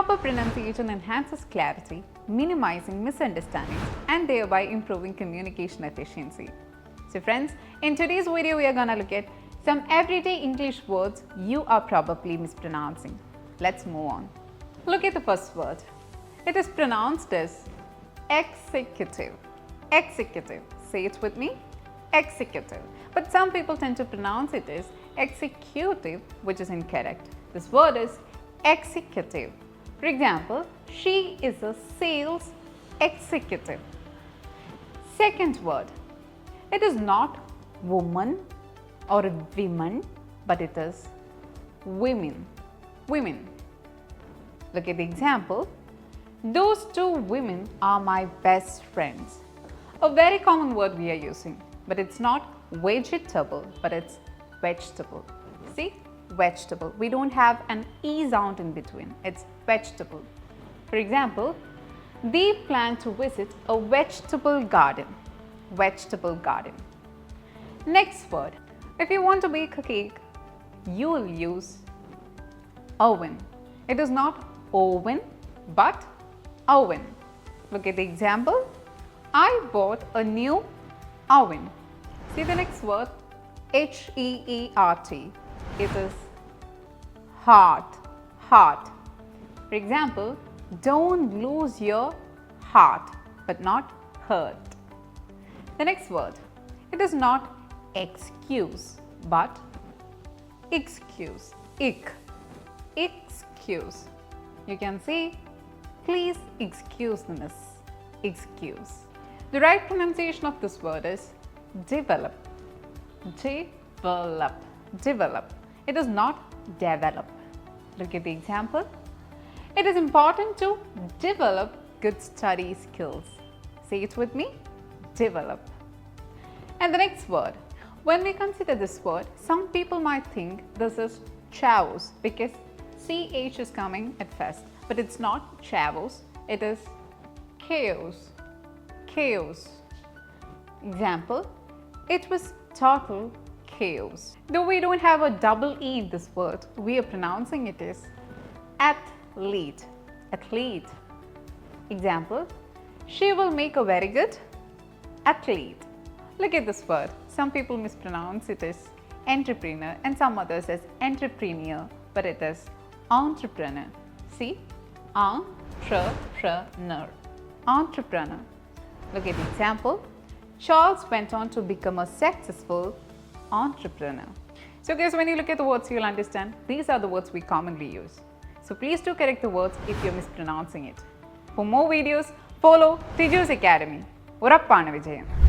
Proper pronunciation enhances clarity, minimizing misunderstandings and thereby improving communication efficiency. So friends, in today's video we are gonna look at some everyday English words you are probably mispronouncing. Let's move on. Look at the first word. It is pronounced as executive. Executive. Say it with me. Executive. But some people tend to pronounce it as executive, which is incorrect. This word is executive. For example, she is a sales executive. Second word. It is not woman or women, but it is women. Women. Look at the example. Those two women are my best friends. A very common word we are using, but it's not vegetable, but it's vegetable. See? Vegetable. We don't have an E sound in between. It's vegetable. For example, they plan to visit a vegetable garden. Vegetable garden. Next word. If you want to bake a cake, you will use oven. It is not oven, but oven. Look at the example. I bought a new oven. See the next word, H-E-E-R-T. It is heart, heart. For example, don't lose your heart, but not hurt. The next word, it is not excuse, but excuse, ick, excuse. You can say, please excuse the miss, excuse. The right pronunciation of this word is develop, develop, develop. It is not develop. Look at the example. It is important to develop good study skills. Say it with me, develop. And the next word. When we consider this word, some people might think this is chavos because CH is coming at first, but it's not chavos, it is chaos, chaos. Example, it was total chaos. Though we don't have a double E in this word, we are pronouncing it as athlete, athlete. Example, she will make a very good athlete. Look at this word. Some people mispronounce it as entrepreneur and some others as entrepreneur, but it is entrepreneur. See? Entrepreneur. Entrepreneur. Look at the example. Charles went on to become a successful entrepreneur. So guys, when you look at the words, you'll understand these are the words we commonly use. So please do correct the words if you're mispronouncing it. For more videos, follow Tiju's Academy. Urappana Vijayam.